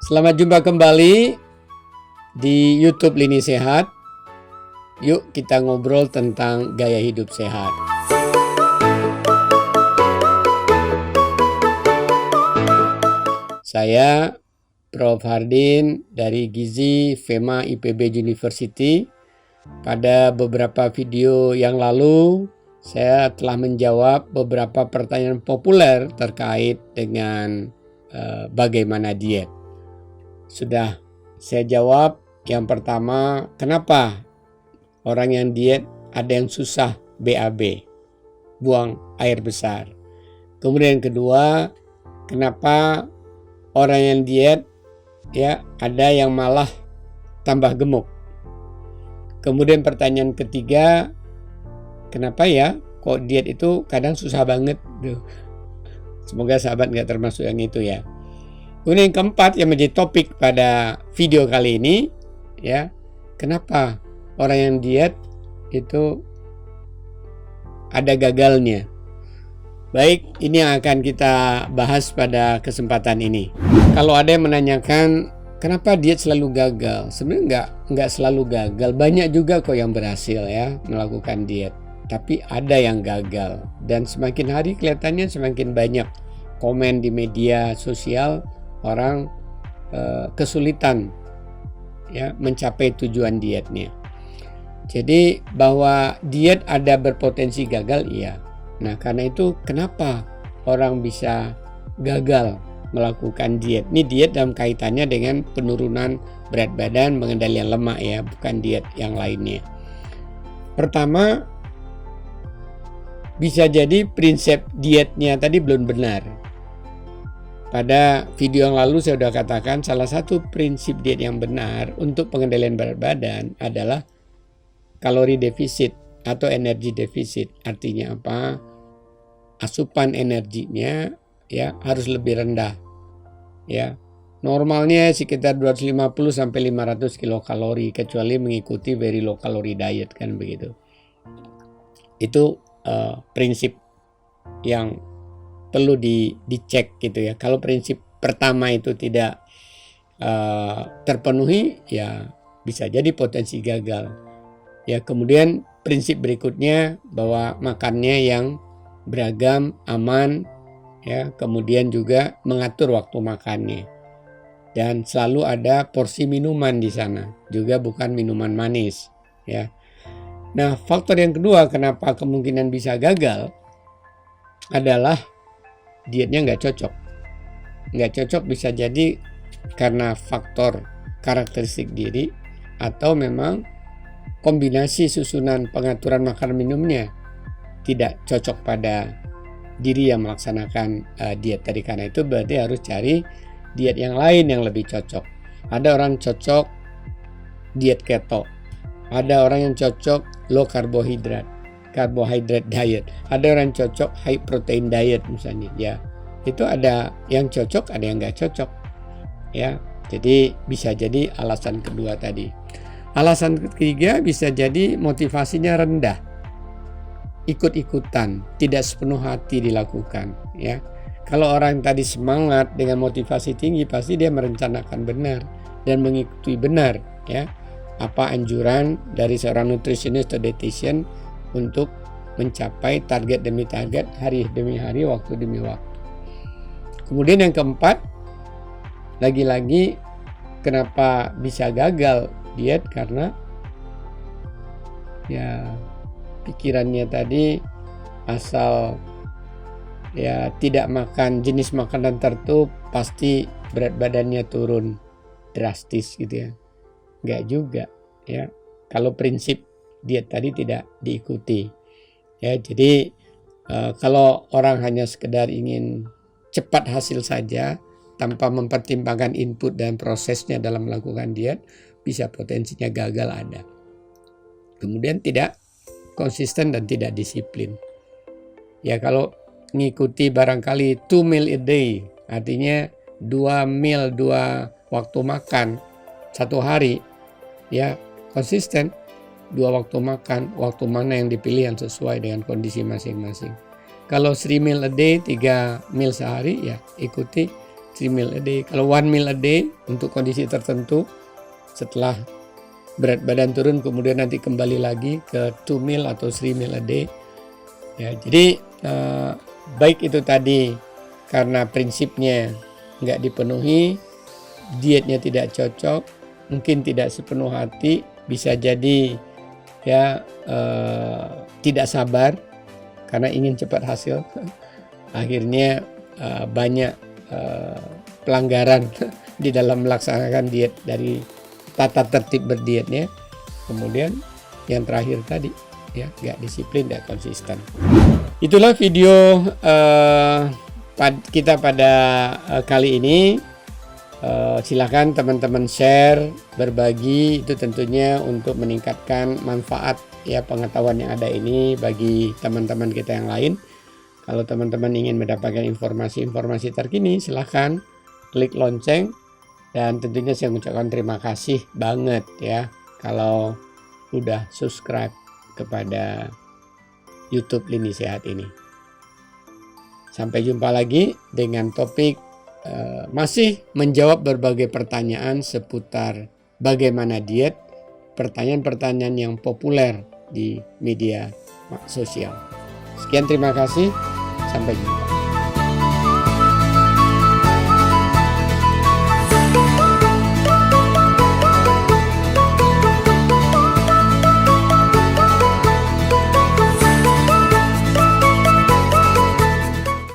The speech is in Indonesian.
Selamat jumpa kembali di YouTube Lini Sehat. Yuk kita ngobrol tentang gaya hidup sehat. Saya Prof. Hardin dari Gizi FEMA IPB University. Pada beberapa video yang lalu saya telah menjawab beberapa pertanyaan populer terkait dengan bagaimana diet. Sudah saya jawab yang pertama, kenapa orang yang diet ada yang susah BAB, buang air besar. Kemudian yang kedua, kenapa orang yang diet ada yang malah tambah gemuk. Kemudian pertanyaan ketiga, kenapa kok diet itu kadang susah banget. Semoga sahabat gak termasuk yang itu ya. Kemudian yang keempat yang menjadi topik pada video kali ini, kenapa orang yang diet itu ada gagalnya. Baik, ini yang akan kita bahas pada kesempatan ini. Kalau ada yang menanyakan kenapa diet selalu gagal, sebenarnya nggak selalu gagal. Banyak juga kok yang berhasil melakukan diet. Tapi ada yang gagal, dan semakin hari kelihatannya semakin banyak komen di media sosial orang kesulitan mencapai tujuan dietnya. Jadi bahwa diet ada berpotensi gagal, iya. Nah karena itu kenapa orang bisa gagal melakukan diet? Ini diet dalam kaitannya dengan penurunan berat badan, pengendalian lemak bukan diet yang lainnya. Pertama, bisa jadi prinsip dietnya tadi belum benar. Pada video yang lalu saya sudah katakan salah satu prinsip diet yang benar untuk pengendalian berat badan adalah kalori defisit atau energi defisit. Artinya apa? Asupan energinya harus lebih rendah. Normalnya sekitar 250 sampai 500 kilokalori kecuali mengikuti very low calorie diet kan begitu. Itu prinsip yang perlu dicek gitu ya. Kalau prinsip pertama itu tidak terpenuhi, bisa jadi potensi gagal. Kemudian prinsip berikutnya bahwa makannya yang beragam, aman, kemudian juga mengatur waktu makannya. Dan selalu ada porsi minuman di sana, juga bukan minuman manis, Nah, faktor yang kedua kenapa kemungkinan bisa gagal adalah dietnya nggak cocok. Nggak cocok bisa jadi karena faktor karakteristik diri atau memang kombinasi susunan pengaturan makan minumnya tidak cocok pada diri yang melaksanakan diet tadi. Karena itu berarti harus cari diet yang lain yang lebih cocok. Ada orang cocok diet keto. Ada orang yang cocok low karbohidrat diet. Ada orang cocok high protein diet misalnya. Itu ada yang cocok, ada yang nggak cocok. Jadi bisa jadi alasan kedua tadi. Alasan ketiga bisa jadi motivasinya rendah. Ikut-ikutan, tidak sepenuh hati dilakukan. Kalau orang tadi semangat dengan motivasi tinggi, pasti dia merencanakan benar dan mengikuti benar apa anjuran dari seorang nutritionist atau dietitian untuk mencapai target demi target, hari demi hari, waktu demi waktu. Kemudian yang keempat, lagi-lagi kenapa bisa gagal diet, karena pikirannya tadi asal tidak makan jenis makanan tertentu pasti berat badannya turun drastis gitu Enggak juga kalau prinsip diet tadi tidak diikuti jadi kalau orang hanya sekedar ingin cepat hasil saja tanpa mempertimbangkan input dan prosesnya dalam melakukan diet, bisa potensinya gagal ada. Kemudian tidak konsisten dan tidak disiplin. Kalau ngikuti barangkali 2 meal a day, artinya 2 meal, 2 waktu makan satu hari, konsisten 2 waktu makan, waktu mana yang dipilih yang sesuai dengan kondisi masing-masing. Kalau 3 meal a day, 3 meal sehari, ikuti 3 3 meal a day. Kalau 1 meal a day untuk kondisi tertentu, setelah berat badan turun kemudian nanti kembali lagi ke 2 meal atau 3 meal a day. Ya, jadi baik itu tadi karena prinsipnya nggak dipenuhi, dietnya tidak cocok, mungkin tidak sepenuh hati, bisa jadi ya tidak sabar karena ingin cepat hasil. Akhirnya banyak pelanggaran di dalam melaksanakan diet dari tata tertib berdietnya. Kemudian yang terakhir tadi ya nggak disiplin, nggak konsisten. Itulah video kita pada kali ini. Silakan teman-teman share, berbagi, itu tentunya untuk meningkatkan manfaat ya pengetahuan yang ada ini bagi teman-teman kita yang lain. Kalau teman-teman ingin mendapatkan informasi-informasi terkini, silahkan klik lonceng, dan tentunya saya mengucapkan terima kasih banget ya kalau udah subscribe kepada YouTube Lini Sehat ini. Sampai jumpa lagi dengan topik masih menjawab berbagai pertanyaan seputar bagaimana diet, pertanyaan-pertanyaan yang populer di media sosial. Sekian, terima kasih. Sampai jumpa.